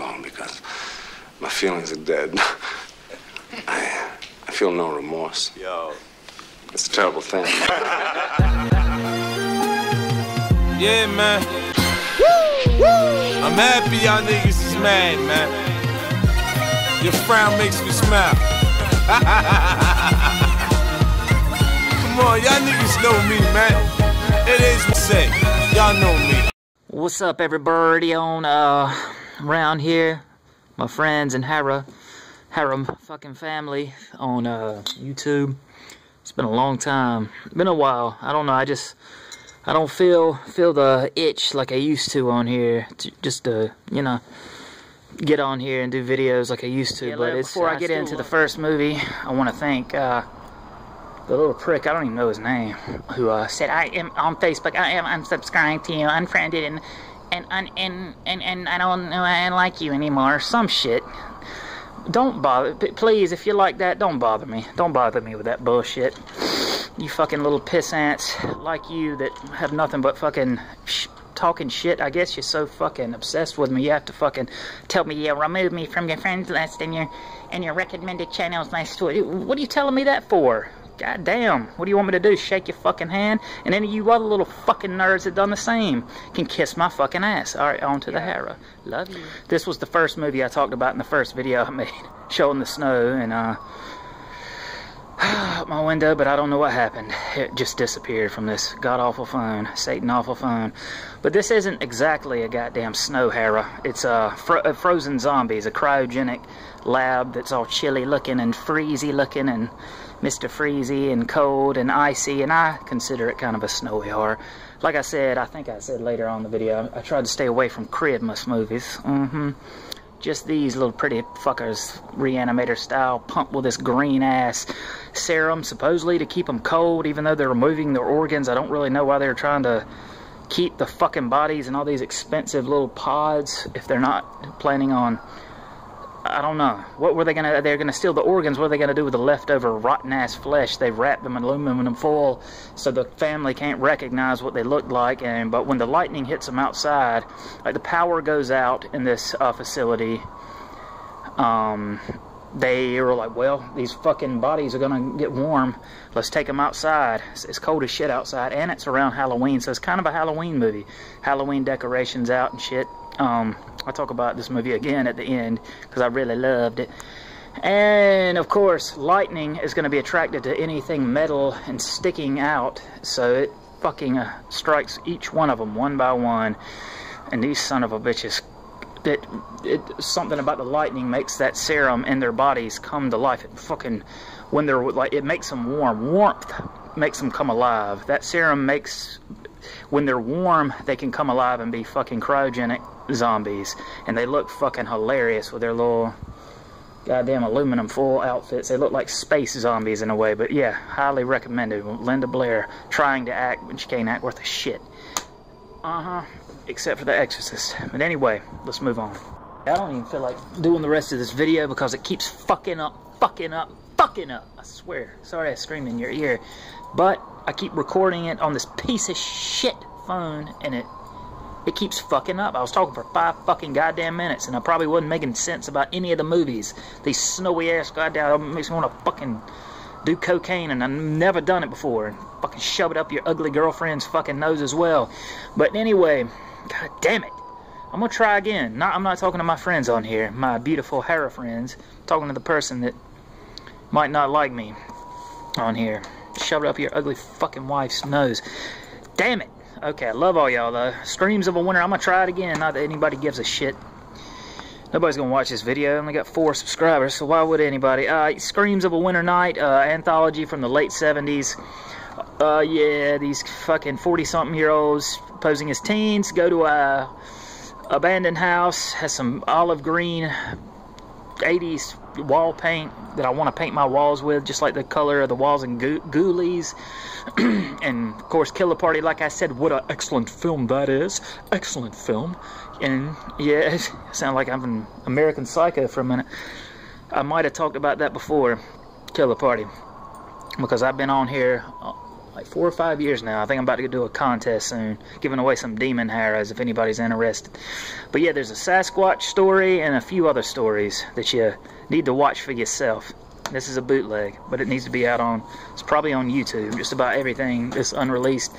song because my feelings are dead. I feel no remorse. Yo. It's a terrible thing. Yeah, man. Woo! Woo! I'm happy y'all niggas is mad, man. Your frown makes me smile. Come on, y'all niggas know me, man. It is what I say. Y'all know me. What's up, everybody on around here? My friends and Harem fucking family on YouTube. It's been a long time. Been a while. I don't know. I don't feel the itch like I used to on here. Just to, you know, get on here and do videos like I used to. Yeah, but before I get into the first movie, I want to thank the little prick, I don't even know his name, who said, I am on Facebook, I am unsubscribed to you, unfriended, and I don't like you anymore, some shit. Don't bother, please, if you like that, don't bother me. Don't bother me with that bullshit. You fucking little piss ants like you that have nothing but fucking talking shit. I guess you're so fucking obsessed with me, you have to fucking tell me, yeah, remove me from your friends list and your recommended channels list. What are you telling me that for? God damn, what do you want me to do? Shake your fucking hand? And any of you other little fucking nerds that done the same can kiss my fucking ass. Alright, on to the Harem. Love you. This was the first movie I talked about in the first video I made, showing the snow, and out my window, but I don't know what happened. It just disappeared from this god-awful phone, Satan-awful phone. But this isn't exactly a goddamn snow Harem. It's frozen zombies, a cryogenic lab that's all chilly looking and freezy looking and Mr. Freezy and cold and icy, and I consider it kind of a snowy horror. Like I said, I think I said later on in the video, I tried to stay away from Christmas movies. Just these little pretty fuckers, Reanimator style, pumped with this green ass serum, supposedly to keep them cold, even though they're removing their organs. I don't really know why they're trying to keep the fucking bodies in all these expensive little pods if they're not planning on, I don't know. What were they gonna, they're gonna steal the organs, what are they gonna do with the leftover rotten ass flesh? They've wrapped them in aluminum foil so the family can't recognize what they look like, but when the lightning hits them outside, like the power goes out in this facility, they were like, well, these fucking bodies are gonna get warm, let's take them outside. It's cold as shit outside, and it's around Halloween, so it's kind of a Halloween movie. Halloween decorations out and shit. I talk about this movie again at the end because I really loved it. And of course, lightning is going to be attracted to anything metal and sticking out, so it fucking strikes each one of them one by one. And these son of a bitches, something about the lightning makes that serum in their bodies come to life. It fucking, when they're like, it makes them warm. Warmth makes them come alive. That serum makes, when they're warm, they can come alive and be fucking cryogenic zombies. And they look fucking hilarious with their little goddamn aluminum foil outfits. They look like space zombies in a way. But yeah, highly recommended. Linda Blair trying to act when she can't act worth a shit. Except for The Exorcist. But anyway, let's move on. I don't even feel like doing the rest of this video because it keeps fucking up. I swear. Sorry I screamed in your ear. But I keep recording it on this piece of shit phone, and it keeps fucking up. I was talking for 5 fucking goddamn minutes, and I probably wasn't making sense about any of the movies. These snowy ass goddamn makes me want to fucking do cocaine, and I've never done it before, and fucking shove it up your ugly girlfriend's fucking nose as well. But anyway, god damn it. I'm gonna try again. I'm not talking to my friends on here, my beautiful Harem friends. I'm talking to the person that might not like me on here. Shove it up your ugly fucking wife's nose. Damn it. Okay, I love all y'all though. Screams of a Winter. I'm gonna try it again. Not that anybody gives a shit. Nobody's gonna watch this video. I only got 4 subscribers, so why would anybody? Screams of a Winter Night, anthology from the late 70s. Yeah, these fucking 40-something-year-olds posing as teens go to a abandoned house, has some olive green 80s wall paint that I want to paint my walls with, just like the color of the walls in Ghoulies. And of course, Killer Party, like I said, what an excellent film that is. Excellent film. And yeah, it sounds like I'm an American Psycho for a minute. I might have talked about that before, Killer Party, because I've been on here like 4 or 5 years now. I think I'm about to do a contest soon, giving away some demon harrows if anybody's interested. But yeah, there's a Sasquatch story and a few other stories that you need to watch for yourself. This is a bootleg, but it needs to be out on, it's probably on YouTube. Just about everything that's unreleased,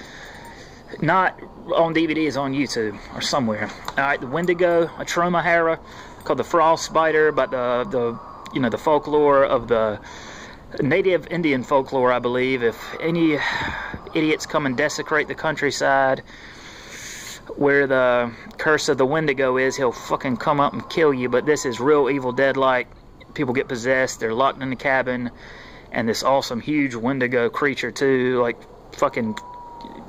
not on DVD, is on YouTube or somewhere. Alright, the Wendigo, a trauma harrow called the Frost Spider, about the you know, the folklore of the native Indian folklore, I believe. If any idiots come and desecrate the countryside where the curse of the Wendigo is, he'll fucking come up and kill you. But this is real Evil Dead-like. People get possessed, they're locked in the cabin, and this awesome huge Wendigo creature too, like fucking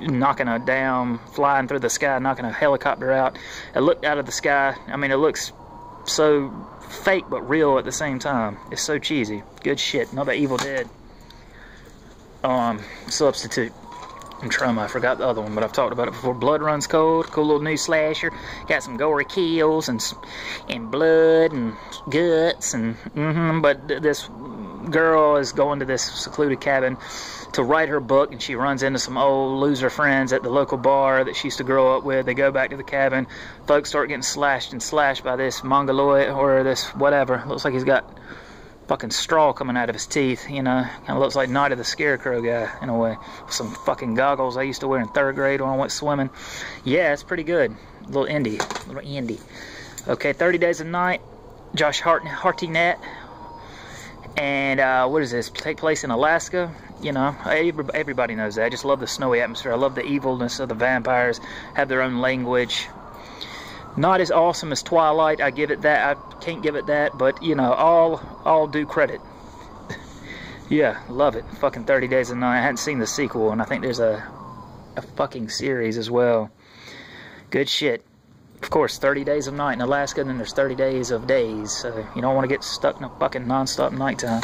knocking a down, flying through the sky, knocking a helicopter out. It looked out of the sky. I mean, it looks so fake but real at the same time. It's so cheesy. Good shit. Another Evil Dead substitute and trauma. I forgot the other one, but I've talked about it before. Blood Runs Cold, cool little new slasher. Got some gory kills and blood and guts and but this girl is going to this secluded cabin to write her book, and she runs into some old loser friends at the local bar that she used to grow up with. They go back to the cabin. Folks start getting slashed and slashed by this mongoloid or this whatever. Looks like he's got fucking straw coming out of his teeth, you know. Kind of looks like Night of the Scarecrow guy in a way. With some fucking goggles I used to wear in 3rd grade when I went swimming. Yeah, it's pretty good. Little indie. Okay, 30 Days of Night. Josh Hartnett. And what is this? Take place in Alaska. You know, everybody knows that. I just love the snowy atmosphere. I love the evilness of the vampires. Have their own language. Not as awesome as Twilight, I give it that. I can't give it that, but you know, all due credit. Yeah, love it. Fucking 30 Days of Night. I hadn't seen the sequel, and I think there's a fucking series as well. Good shit. Of course, 30 Days of Night in Alaska, and then there's 30 Days of Days, so you don't want to get stuck in a fucking non-stop nighttime.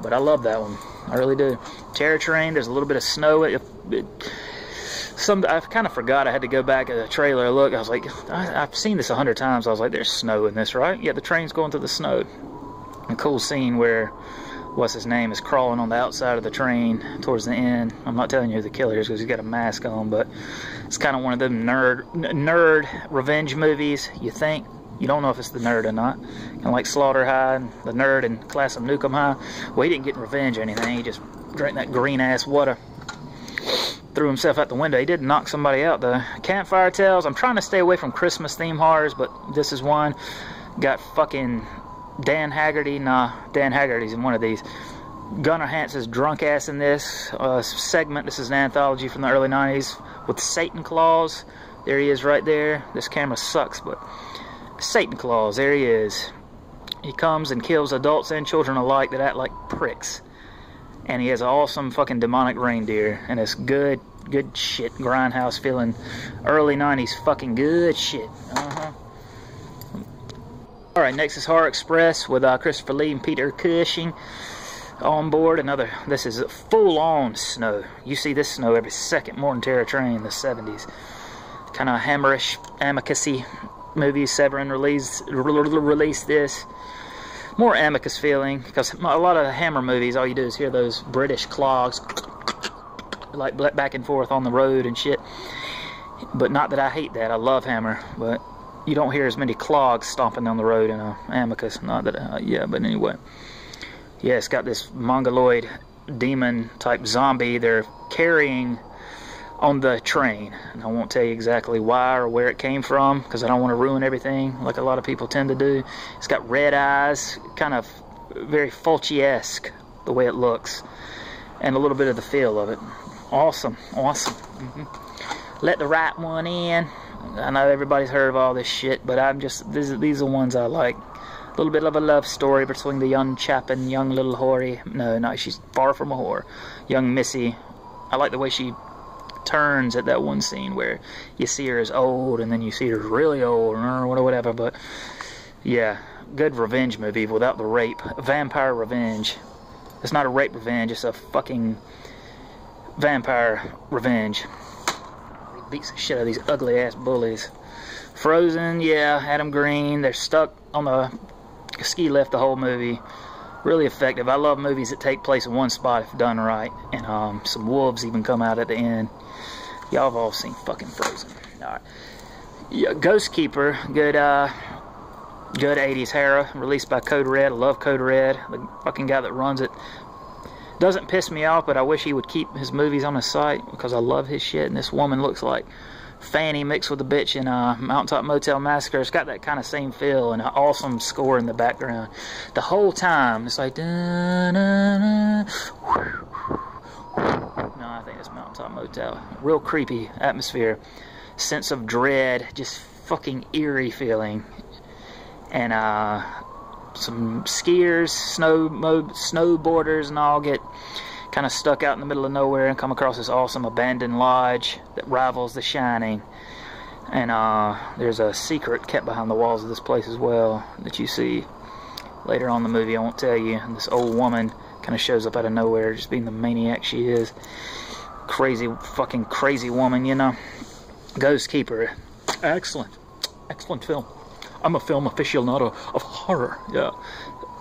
But I love that one. I really do. Terror Train, there's a little bit of snow. I kind of forgot. I had to go back at the trailer. Look, I was like, I've seen this 100 times. I was like, there's snow in this, right? Yeah, the train's going through the snow. A cool scene where, what's his name, is crawling on the outside of the train towards the end. I'm not telling you who the killer is because he's got a mask on, but it's kind of one of them nerd revenge movies. You think. You don't know if it's the nerd or not. Kind of like Slaughter High and the nerd in Class of Nukem High. Well, he didn't get revenge or anything. He just drank that green-ass water. Threw himself out the window. He did knock somebody out, though. Campfire Tales. I'm trying to stay away from Christmas-themed horrors, but this is one. Got fucking Dan Haggerty. Nah, Dan Haggerty's in one of these. Gunnar Hansen's drunk ass in this segment. This is an anthology from the early 90s with Satan Claus. There he is right there. This camera sucks, but Satan Claus, there he is. He comes and kills adults and children alike that act like pricks. And he has an awesome fucking demonic reindeer. And it's good shit. Grindhouse feeling. Early 90s fucking good shit. Alright, next is Horror Express with Christopher Lee and Peter Cushing on board. This is full-on snow. You see this snow every second, more than Terror Train in the 70s. Kind of hammerish, amicus-y movie. Severin released this. More amicus feeling, because a lot of the Hammer movies, all you do is hear those British clogs like back and forth on the road and shit. But not that I hate that. I love Hammer, but you don't hear as many clogs stomping down the road in Amicus. Not that, yeah, but anyway. Yeah, it's got this mongoloid demon type zombie they're carrying on the train. And I won't tell you exactly why or where it came from, because I don't want to ruin everything like a lot of people tend to do. It's got red eyes, kind of very Fulci-esque, the way it looks, and a little bit of the feel of it. Awesome, awesome. Let the Right One In. I know everybody's heard of all this shit, but these are the ones I like. A little bit of a love story between the young chap and young little Hoary. No, she's far from a whore. Young Missy. I like the way she turns at that one scene where you see her as old and then you see her really old or whatever. But yeah, good revenge movie without the rape. Vampire revenge. It's not a rape revenge, it's a fucking vampire revenge. Beats the shit out of these ugly ass bullies. Frozen, yeah, Adam Green. They're stuck on the ski lift the whole movie. Really effective. I love movies that take place in one spot if done right. And some wolves even come out at the end. Y'all have all seen fucking Frozen. Alright. Yeah, Ghost Keeper, good 80s Hera, released by Code Red. I love Code Red. The fucking guy that runs it doesn't piss me off, but I wish he would keep his movies on his site because I love his shit. And this woman looks like Fanny mixed with a bitch in Mountaintop Motel Massacre. It's got that kind of same feel and an awesome score in the background. The whole time, it's like... No, I think it's Mountaintop Motel. Real creepy atmosphere. Sense of dread. Just fucking eerie feeling. And some skiers, snowboarders and all get kind of stuck out in the middle of nowhere and come across this awesome abandoned lodge that rivals The Shining. And there's a secret kept behind the walls of this place as well that you see later on in the movie. I won't tell you. And this old woman kind of shows up out of nowhere, just being the maniac she is. Crazy, fucking crazy woman, you know. Ghost Keeper. Excellent. Excellent film. I'm a film aficionado of horror. Yeah.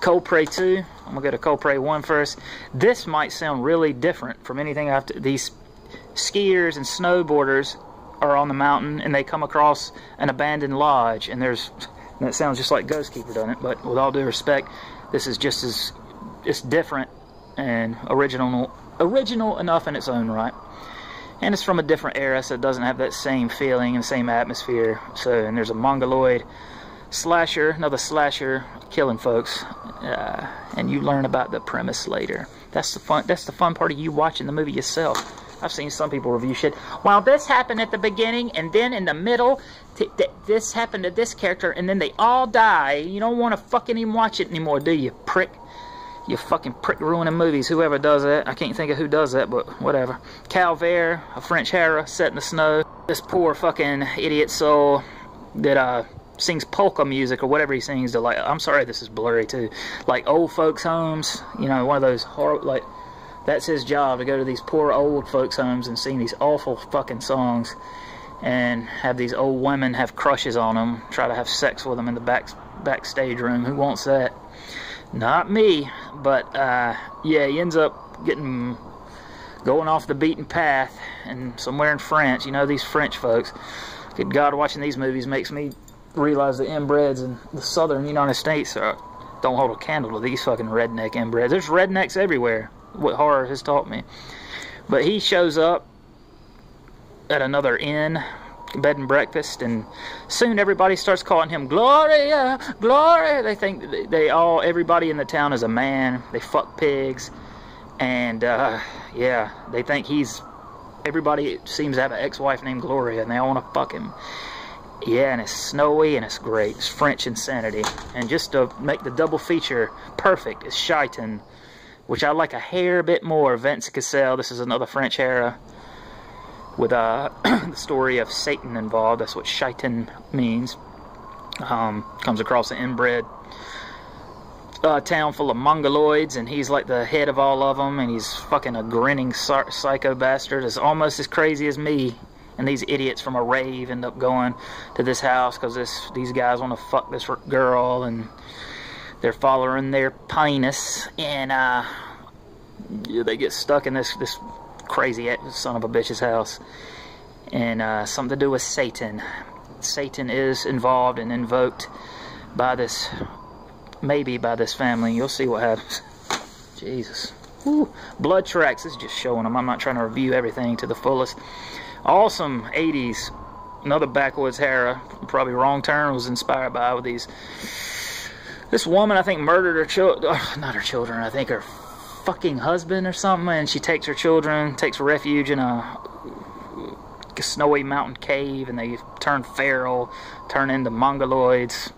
Cold Prey 2. I'm going to go to Cold Prey 1 first. This might sound really different from anything I've... These skiers and snowboarders are on the mountain and they come across an abandoned lodge. And there's... And that sounds just like Ghost Keeper, doesn't it? But with all due respect, this is just as... It's different and original enough in its own right. And it's from a different era, so it doesn't have that same feeling and same atmosphere. So, and there's a mongoloid slasher, another slasher killing folks, and you learn about the premise later. That's the fun part of you watching the movie yourself. I've seen some people review shit. Well, this happened at the beginning, and then in the middle, this happened to this character, and then they all die. You don't want to fucking even watch it anymore, do you, prick? You fucking prick ruining movies. Whoever does that, I can't think of who does that, but whatever. Calvaire, a French Hera set in the snow. This poor fucking idiot soul that sings polka music or whatever he sings to, like, I'm sorry this is blurry too, like old folks homes, you know, one of those horror, like, that's his job, to go to these poor old folks homes and sing these awful fucking songs and have these old women have crushes on them, try to have sex with them in the backstage room. Who wants that? Not me. But yeah, he ends up going off the beaten path and somewhere in France. You know, these French folks, good God, watching these movies makes me realize the inbreds in the southern United States don't hold a candle to these fucking redneck inbreds. There's rednecks everywhere, what horror has taught me. But he shows up at another inn, bed and breakfast, and soon everybody starts calling him Gloria, Gloria. They think everybody in the town is a man. They fuck pigs, and yeah, they think everybody seems to have an ex-wife named Gloria, and they all want to fuck him. Yeah, and it's snowy and it's great. It's French insanity. And just to make the double feature perfect is Shaitan, which I like a hair bit more. Vincent Cassel. This is another French era with the story of Satan involved. That's what Shaitan means. Comes across an inbred town full of mongoloids, and he's like the head of all of them, and he's fucking a grinning psycho bastard. It's almost as crazy as me. And these idiots from a rave end up going to this house because these guys want to fuck this girl, and they're following their penis, and they get stuck in this crazy son of a bitch's house. And something to do with Satan. Satan is involved and invoked by this, maybe by this family. You'll see what happens. Jesus. Whew. Blood Tracks is just showing them. I'm not trying to review everything to the fullest. Awesome 80s, another backwoods Hera, probably Wrong Turn was inspired by with this woman, I think, murdered her children, not her children, I think her fucking husband or something, and she takes her children, takes refuge in a snowy mountain cave, and they turn feral, turn into mongoloids,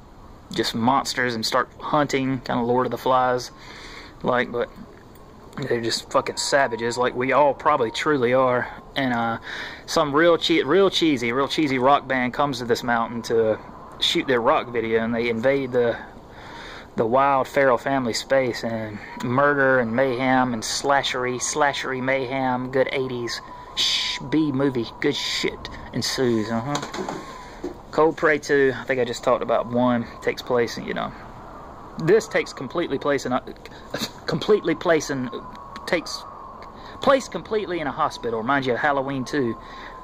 just monsters, and start hunting, kind of Lord of the Flies like, but they're just fucking savages, like we all probably truly are. And some real cheesy rock band comes to this mountain to shoot their rock video, and they invade the wild feral family space, and murder and mayhem and slashery mayhem, good 80s B movie, good shit ensues. Cold Prey 2, I think I just talked about 1, takes place, you know, this takes completely place in a takes place completely in a hospital. Reminds you of Halloween 2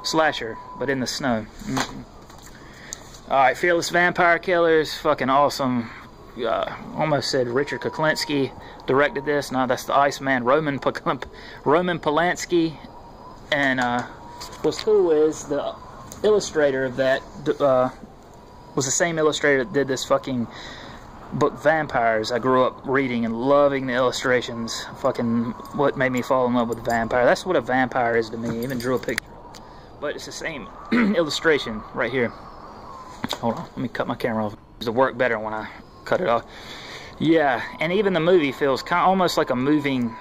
slasher, but in the snow. Alright, Fearless Vampire Killers, fucking awesome. Almost said Richard Kuklinski directed this. No, that's the Iceman, Roman Polanski. And what's cool is the illustrator of that was the same illustrator that did this fucking book Vampires. I grew up reading and loving the illustrations. Fucking what made me fall in love with vampire. That's what a vampire is to me. I even drew a picture. But it's the same illustration right here. Hold on, let me cut my camera off. It'll work better when I cut it off. Yeah, and even the movie feels kind of almost like a moving,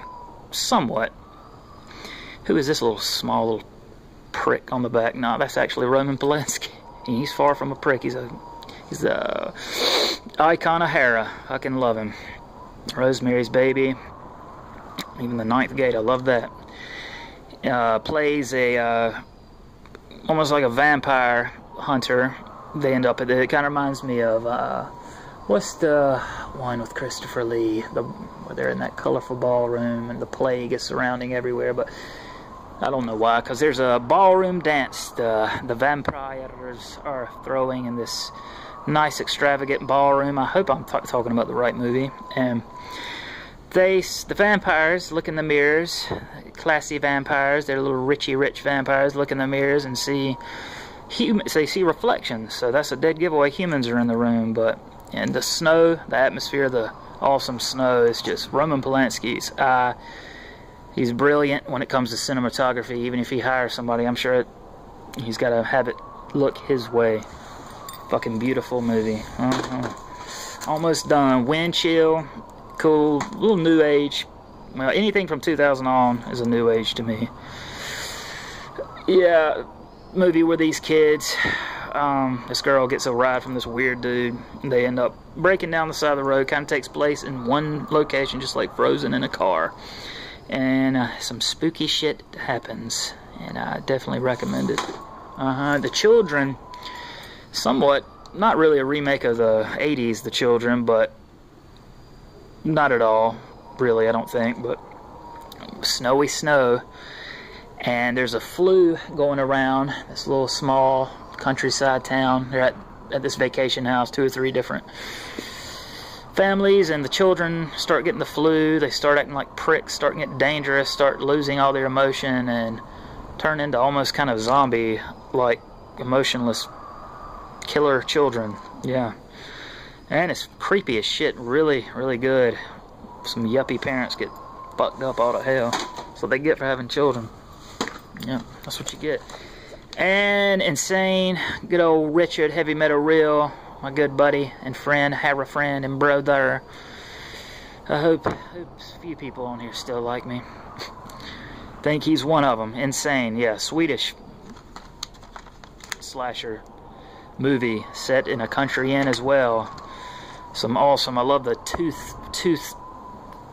somewhat. Who is this little small little prick on the back? No, that's actually Roman Polanski. He's far from a prick. He's a icon of Hera. I can love him. Rosemary's Baby. Even The Ninth Gate. I love that. Plays a almost like a vampire hunter. They end up at it. It kind of reminds me of what's the one with Christopher Lee? Where they're in that colorful ballroom and the plague is surrounding everywhere. But I don't know why, because there's a ballroom dance the vampires are throwing in this nice extravagant ballroom. I hope I'm talking about the right movie. And the vampires look in the mirrors, classy vampires. They're little rich vampires. Look in the mirrors and see they see reflections. So that's a dead giveaway. Humans are in the room, and the snow, the atmosphere, the awesome snow is just Roman Polanski's. He's brilliant when it comes to cinematography. Even if he hires somebody, I'm sure he's got to have it look his way. Fucking beautiful movie. Almost done. Wind Chill, cool, little new age. Well, anything from 2000 on is a new age to me. Yeah, movie with these kids. This girl gets a ride from this weird dude. They end up breaking down the side of the road. Kind of takes place in one location, just like Frozen in a car. And some spooky shit happens, and I definitely recommend it. The Children, somewhat, not really a remake of the 80s, The Children, but not at all, really, I don't think. But snowy snow, and there's a flu going around this little small countryside town. They're at this vacation house, 2 or 3 different families, and the children start getting the flu. They start acting like pricks, start getting dangerous, start losing all their emotion, and turn into almost kind of zombie-like, emotionless killer children. Yeah, and it's creepy as shit. Really, really good. Some yuppie parents get fucked up all to hell. That's what they get for having children. Yeah, that's what you get. And Insane, good old Richard, Heavy Metal Real, my good buddy and friend, Hara friend and brother. I hope a few people on here still like me. Think he's one of them. Insane, yeah, Swedish slasher movie set in a country inn as well. Some awesome. I love the tooth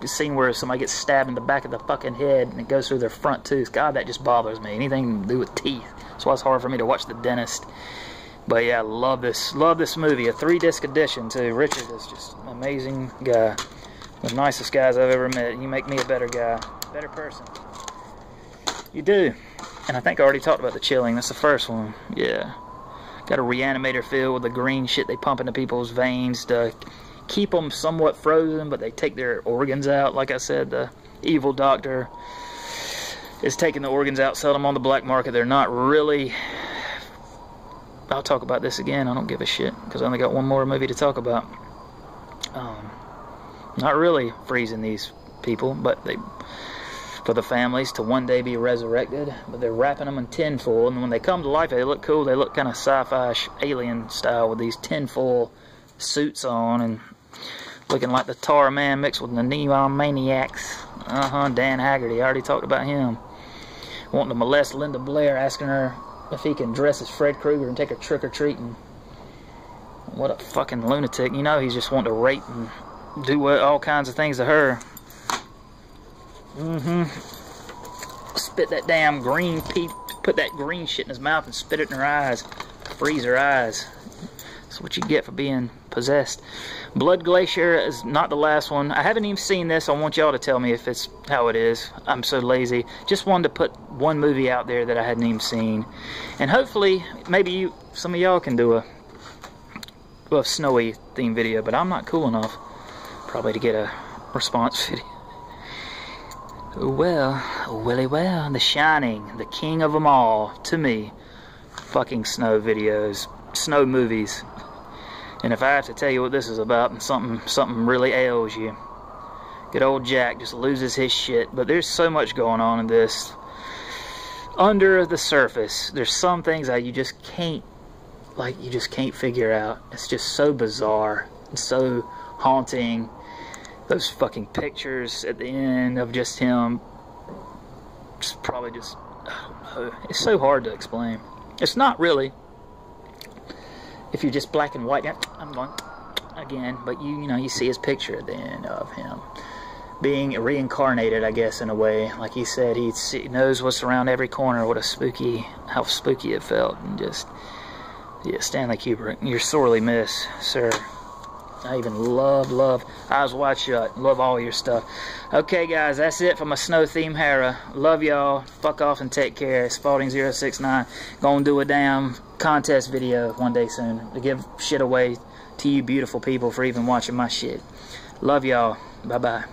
scene where somebody gets stabbed in the back of the fucking head and it goes through their front tooth. God, that just bothers me. Anything to do with teeth. That's why it's hard for me to watch The Dentist. But yeah, I love this movie. A 3-disc edition too. Richard is just an amazing guy. The nicest guys I've ever met. You make me a better guy, better person. You do. And I think I already talked about The Chilling. That's the first one. Yeah. Got a reanimator filled with the green shit they pump into people's veins to keep them somewhat frozen, but they take their organs out. Like I said, the evil doctor is taking the organs out, selling them on the black market. They're not really... I'll talk about this again. I don't give a shit, because I only got one more movie to talk about. Not really freezing these people, but they... for the families to one day be resurrected, but they're wrapping them in tinfoil, and when they come to life, they look cool. They look kind of sci-fi alien style with these tinfoil suits on and looking like the Tar Man mixed with the Neon Maniacs. Dan Haggerty, I already talked about him. Wanting to molest Linda Blair, asking her if he can dress as Fred Krueger and take her trick-or-treating. What a fucking lunatic. You know he's just wanting to rape and do all kinds of things to her. Spit that damn green put that green shit in his mouth and spit it in her eyes. Freeze her eyes. That's what you get for being possessed. Blood Glacier is not the last one. I haven't even seen this. I want y'all to tell me if it's how it is. I'm so lazy. Just wanted to put one movie out there that I hadn't even seen. And hopefully, maybe some of y'all can do a snowy theme video, but I'm not cool enough probably to get a response video. Well, The Shining, the king of them all, to me. Fucking snow videos, snow movies. And if I have to tell you what this is about, and something really ails you, good old Jack just loses his shit. But there's so much going on in this. Under the surface, there's some things that you just can't figure out. It's just so bizarre and so haunting. Those fucking pictures at the end of just him, it's probably just, I don't know. It's so hard to explain. It's not really. If you're just black and white, I'm going again, but you know, you see his picture at the end of him being reincarnated, I guess, in a way. Like he said, he knows what's around every corner. How spooky it felt, and just, yeah, Stanley Kubrick, you're sorely missed, sir. I even love Eyes Wide Shut. Love all your stuff. Okay, guys, that's it for my snow theme Hera. Love y'all. Fuck off and take care. It's Spalding069. Gonna do a damn contest video one day soon to give shit away to you beautiful people for even watching my shit. Love y'all. Bye-bye.